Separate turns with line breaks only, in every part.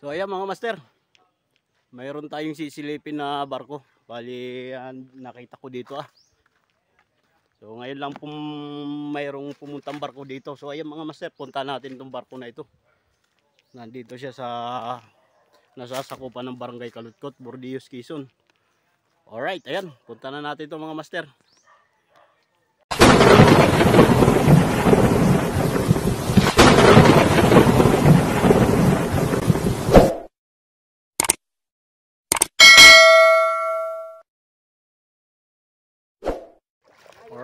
So ayan mga master, mayroon tayong sisilipin na barko. Bali nakita ko dito So ngayon lang mayroong pumuntang barko dito. So ayan mga master, punta natin itong barko na ito. Nandito siya sa nasasakupan ng Barangay Kalutkot, Bordeaux, Quezon. Alright, ayan, punta na natin ito mga master.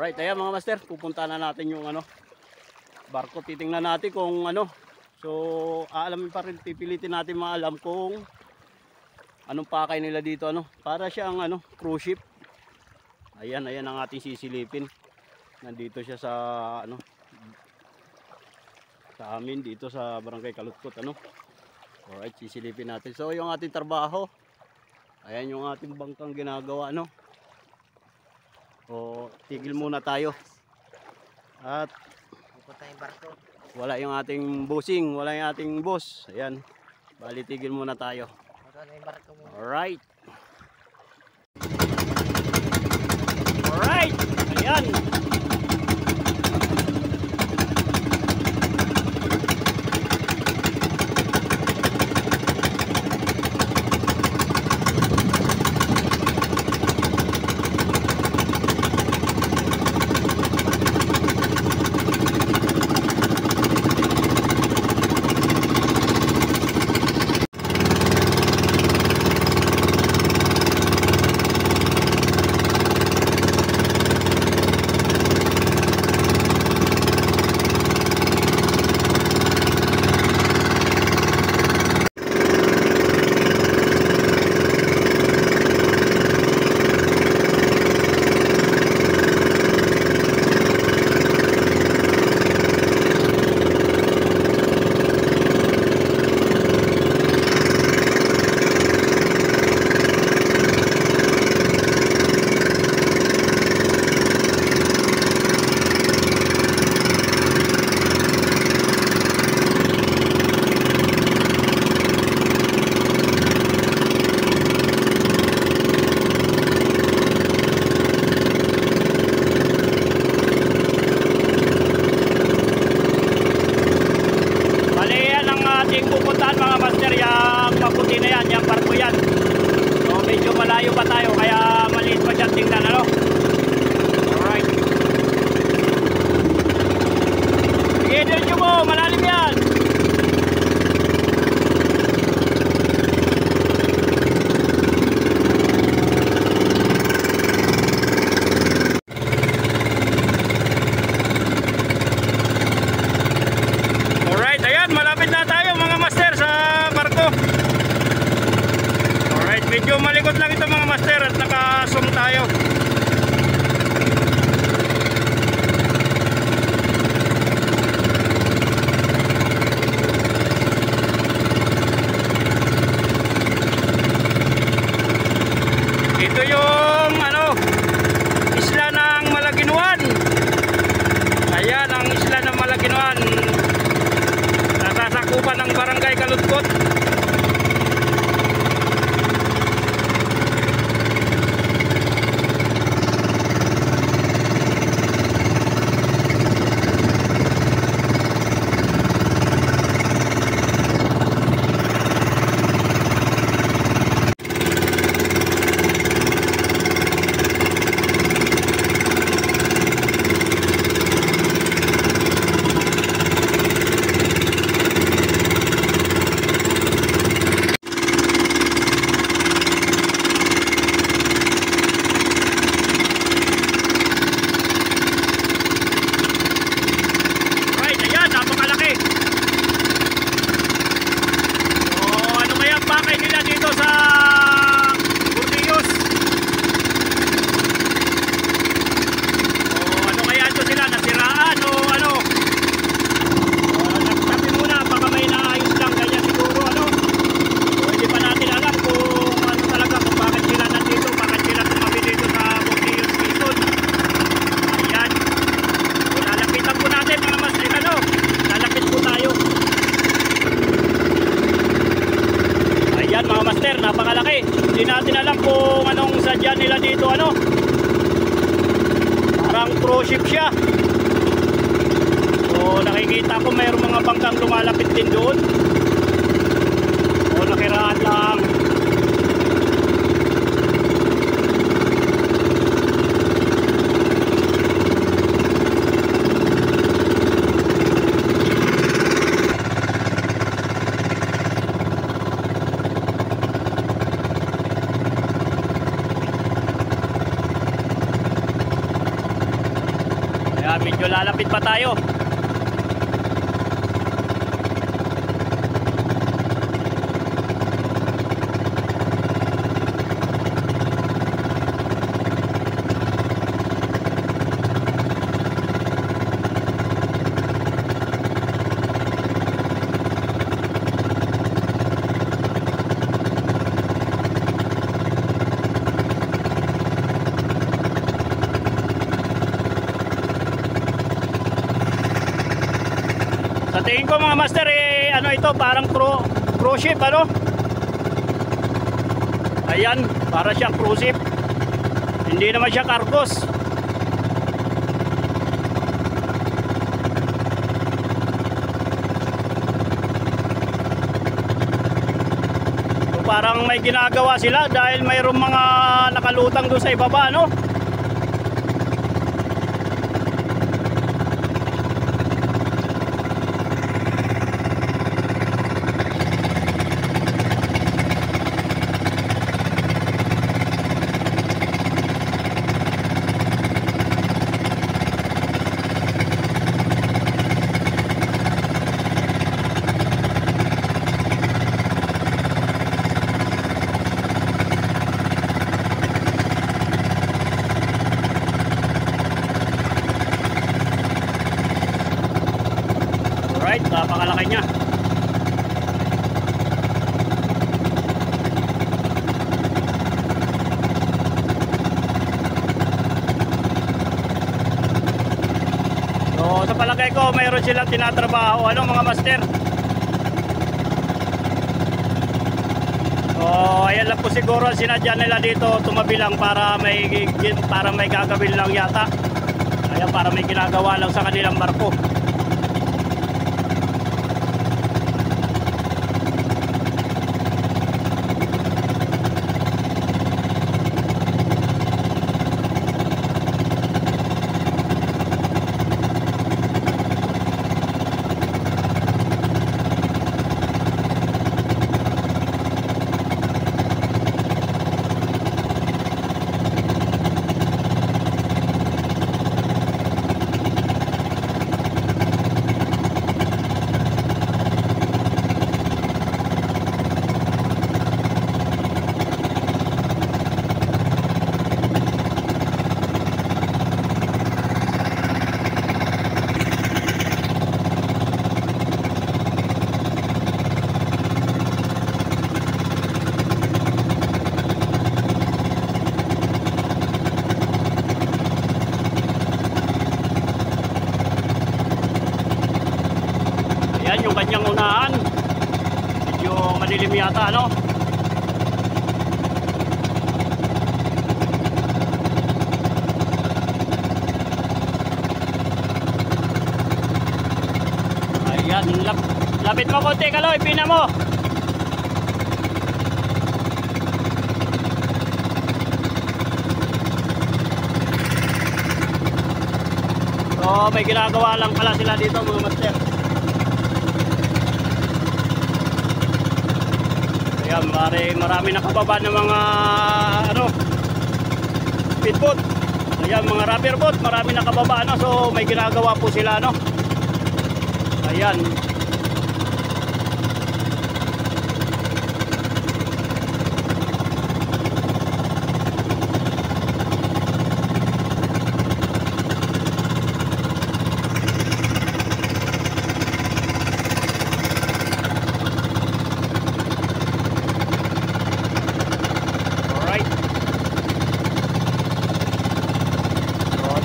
Alright, ayan mga master, pupunta na natin yung barko. Titingnan natin kung So, aalamin pa rin, pipilitin natin maalam kung anong pakay nila dito Para siyang cruise ship. Ayan ang ating sisilipin. Nandito siya sa sa amin dito sa Barangay Kalutkot Alright, sisilipin natin. So, yung ating trabaho, ayan yung ating bangkang ginagawa O, tigil muna tayo. At
pupunta yung barko.
Wala yung ating bossing, wala yung ating boss. Ayan. Bali tigil muna tayo.
Pupunta yung barko muna.
Alright. Alright. Ayan. Malayo pa tayo kaya maliit pa siya tingnan Alright. Sige, diretso mo, malalim yan. Alright, ayan, malapit na tayo mga master sa barko. Alright, medyo malikot lang ito mga master at naka-zoom tayo. Ito yung isla ng Malaginuan. Ayan ang isla ng Malaginuan. Nasasakupan ng Barangay Kalutkot. Ayan mga master, napakalaki. Hindi natin alam kung anong sadya nila dito, ano. Parang cruise ship siya. So nakikita ko mayroong mga bangkang lumalapit din doon. O nakiraan lang. Kaya medyo lalapit pa tayo. Sa tingin ko mga master, ano ito, parang cruise ship, ano? Ayan, para siyang cruise ship. Hindi naman siya cargos. So, parang may ginagawa sila dahil mayroong mga nakalutang doon sa ibaba, no? Alright, napakalaki niya. So sa palagay ko mayroon silang tinatrabaho, ano mga master. So ayan lang po siguro sinadya nila dito, tumabi lang para may gagawin lang yata. Ayan, para may ginagawa lang sa kanilang barko. Ayan yung kanyang unahan. Medyo malilim yata, ano? Ayan, lapit mo konti, Kaloy, pina mo. So may ginagawa lang pala sila dito mga master. Ayan, marami nakababa ng mga ano, speedboat. Ayan, mga rubber boat, marami nakababa, ano. So may ginagawa po sila, no. Ayan.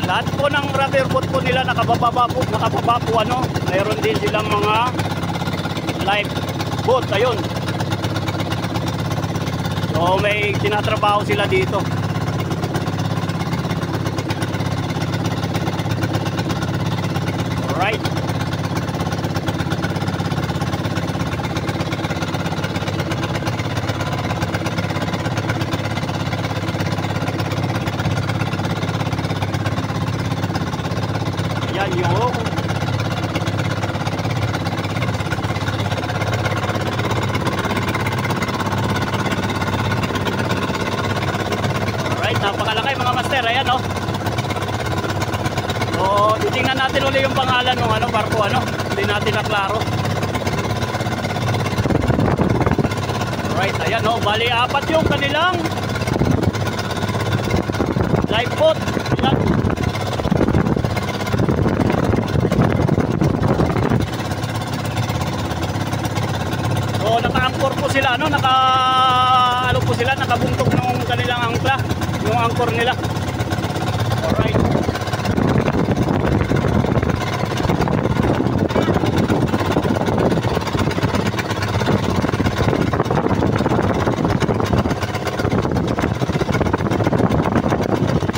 Lahat po ng rubber boat po nila nakababa po, ano. Mayroon din silang mga life boat, ayun. So may tinatrabaho sila dito. Alright. Ayan yung napakalaki mga master, ayan oh. So, titingnan natin ulit yung pangalan ng barko hindi natin naklaro. Alright, ayan oh, bali 4 yung kanilang lifeboat. Ayan. So, naka-anchor po sila, nakabuntok ng kanilang angkla. Yung anchor nila. Alright.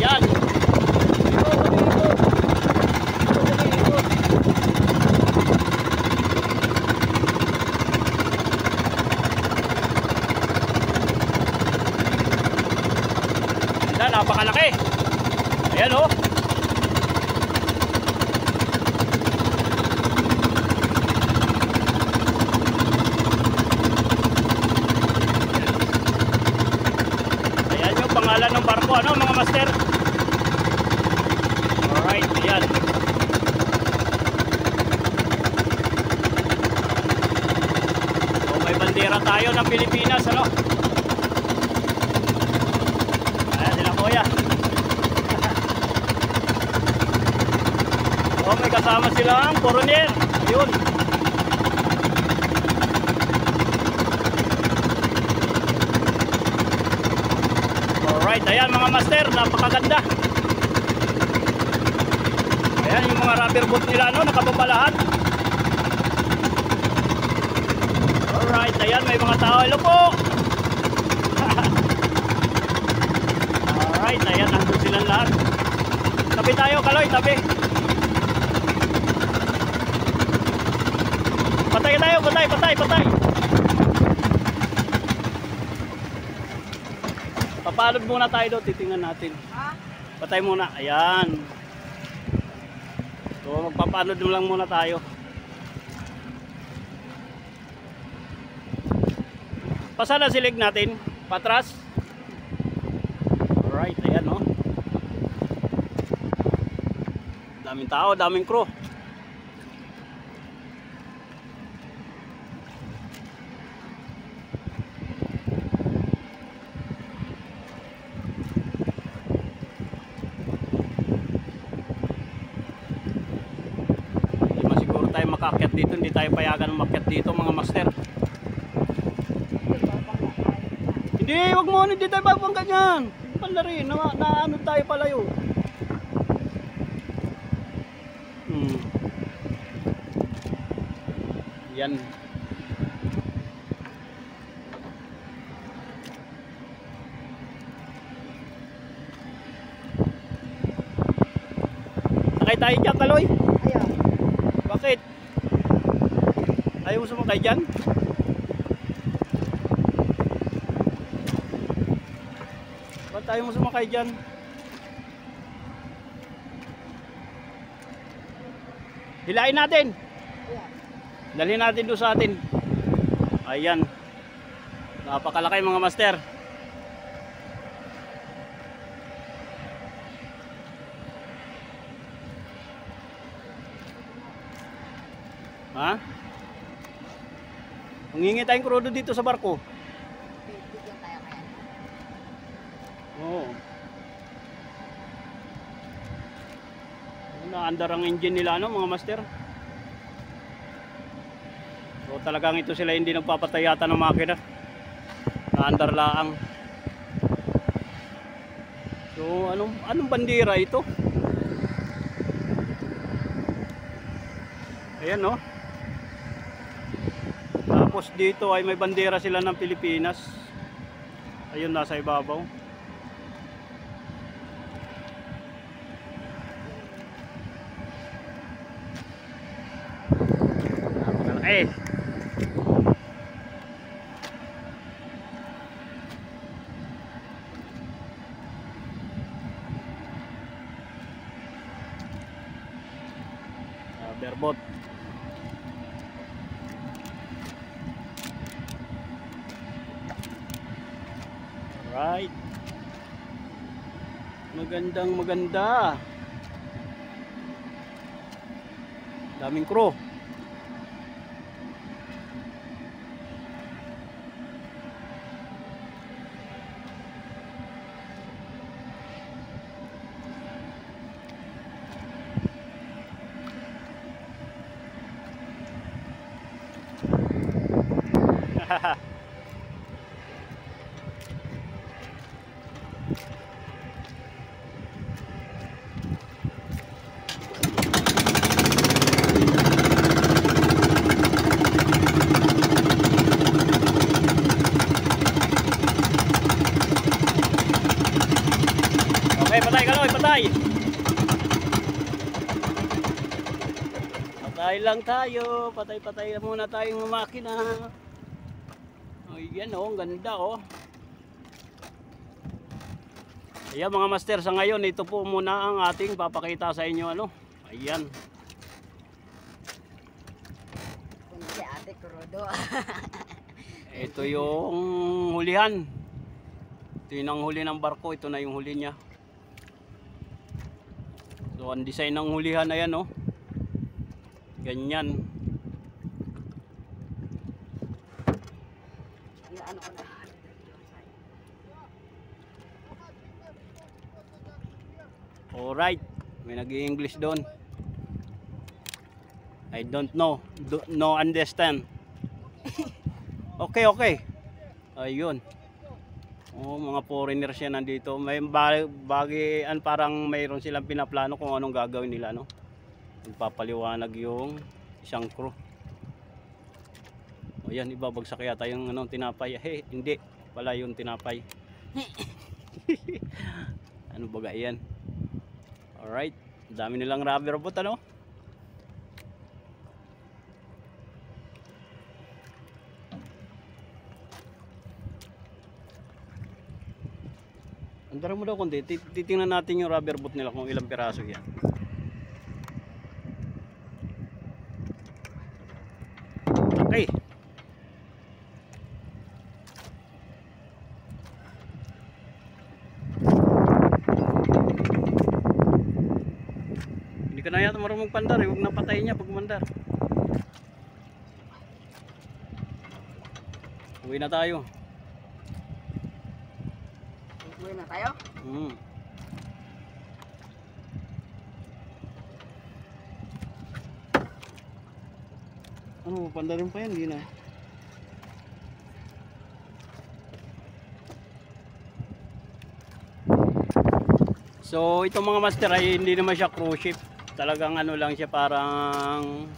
Yan. Napakalaki. Ayan oh. Ayan yung pangalan ng barko mga master. Alright, ayan. So may bandera tayo ng Pilipinas Oh, may kasama silang Coronel. Ayun. Alright, ayan mga master, napakaganda. Ayan yung mga rubber boat nila nakababa lahat. Alright, ayan may mga tao. Hello po. Alright, ayan nandun silang lahat. Tabi tayo, Kaloy, tabi. Patay tayo, patay. Papalod muna tayo doon, titingnan natin. Patay muna, ayan. So magpapalod lang muna tayo. Pasa na silig natin, patras. Alright, ayan oh. Daming tao, daming crew. Makakyat dito, hindi tayo payagan ng makyat dito mga master. Hindi, wag mo, hindi tayo babang ganyan. Pala rin, na tayo palayo. Yan. Sakay tayo dyan, Kaloy.
Ayaw.
Bakit? Ayaw mo sumakay dyan? Ba't ayaw mo sumakay dyan? Hilain natin. Dalhin natin doon sa atin. Ayan. Napakalaki mga master. Ha? Mangingi tayong krudo dito sa barko.
Bigyan tayo kaya.
Oo. Naandar ang engine nila mga master. So talagang ito sila hindi nagpapatay yata ng makina. Naandar laang. So anong bandera ito? Ayan no. Tapos dito ay may bandera sila ng Pilipinas. Ayun, nasa ibabaw. Napakalaki. Berbot. Right. Magandang maganda. Daming crew. Okay, patay Kaloy, patay. Patay lang tayo, patay-patay muna tayong makina. Ay, yan oh, ang ganda oh. Ayan mga master, sa ngayon ito po muna ang ating papakita sa inyo ano. Ayan.
Kung si Ate Crudo.
Ito yung hulihan. Ito yung ang huli ng barko, ito na yung huli niya. So ang design ng hulihan na yan oh. Ganyan.
Ano ko na.
Alright, may nag-i-English doon. I don't know. No understand. Okay, okay. Ayun. Oh, mga foreigners yan nandito. May bagian parang mayroon silang pinaplano kung anong gagawin nila, no? Magpapaliwanag yung isang crew. O yan, ibabagsak yata yung anong tinapay. Hey, hindi. Wala yung tinapay. Ano baga yan? Alright. Dami nilang rubber boat, ano? Andara mo daw kundi. Titingnan natin yung rubber boat nila kung ilang piraso yan. Okay. Hindi ka na yata marunong magpandar eh. Huwag na patayin niya pag mandar. Uwi na tayo.
Uwi na tayo?
Ano, pandarin pa yan, hindi na. So, itong mga master ay hindi naman siya cruise ship. Talagang ano lang siya, parang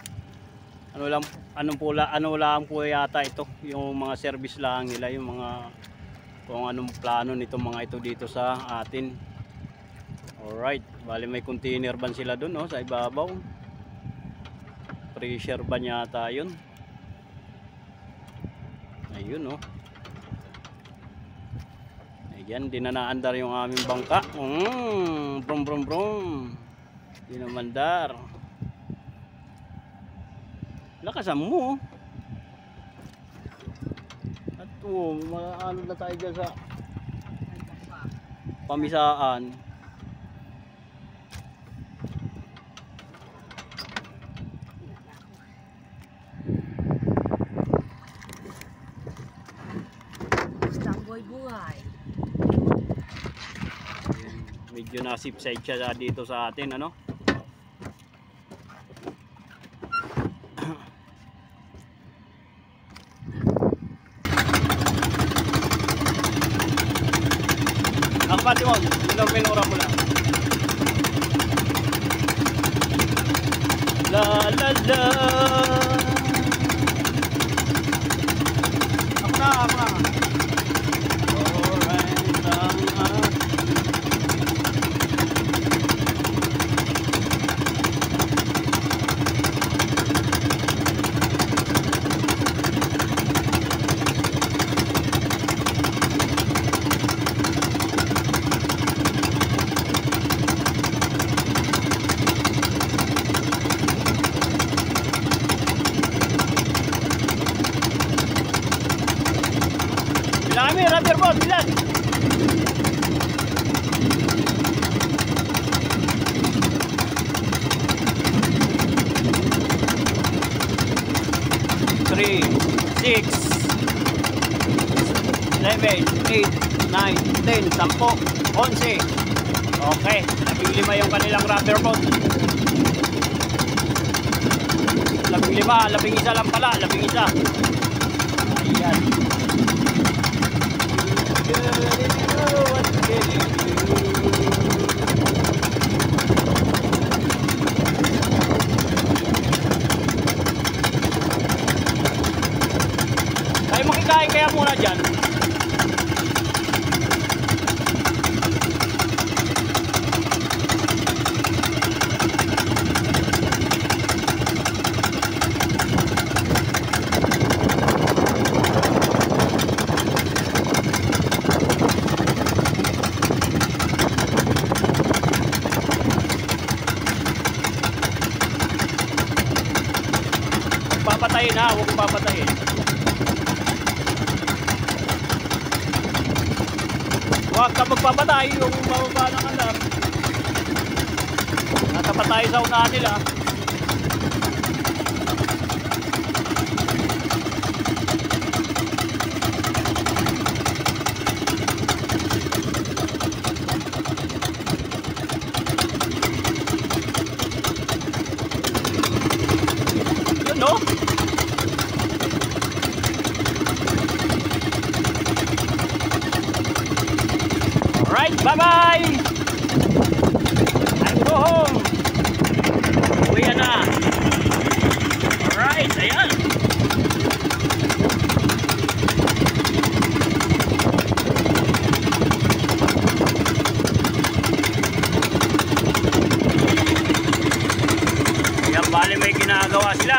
ano lang po yata ito, yung mga service lang nila, yung mga kung anong plano nitong mga ito dito sa atin. Alright, bali may container ban sila dun, no, sa ibabaw. Pressure ban yata yun. Ayun, no. Ayan, di na naandar yung aming bangka. Brum brum brum. Di na mandar. Lakasan mo. At ano na tayo dyan sa pamisaan.
Buhay.
Medyo nasipside siya dito sa atin, ano? Ang pati mo, ilang pinura mo lang. La la la. Ako na. Bilang kami, rubber boat, bilang. Three, 6, 7, 8, 9, 10, 10, 11. Okay, 15 yung kanilang rubber boat. 15, 11 lang pala, 11. Ayan. Tayo makikain kaya muna dyan. Papatayin ha, huwag kong papatayin. Huwag ka magpapatay yung bababa ng alarm. Natapat tayo sa unahan nila. Yun no? Alright, bye-bye! I'm go home! Uwi na! Alright, ayan! Ayan, bali may ginagawa sila.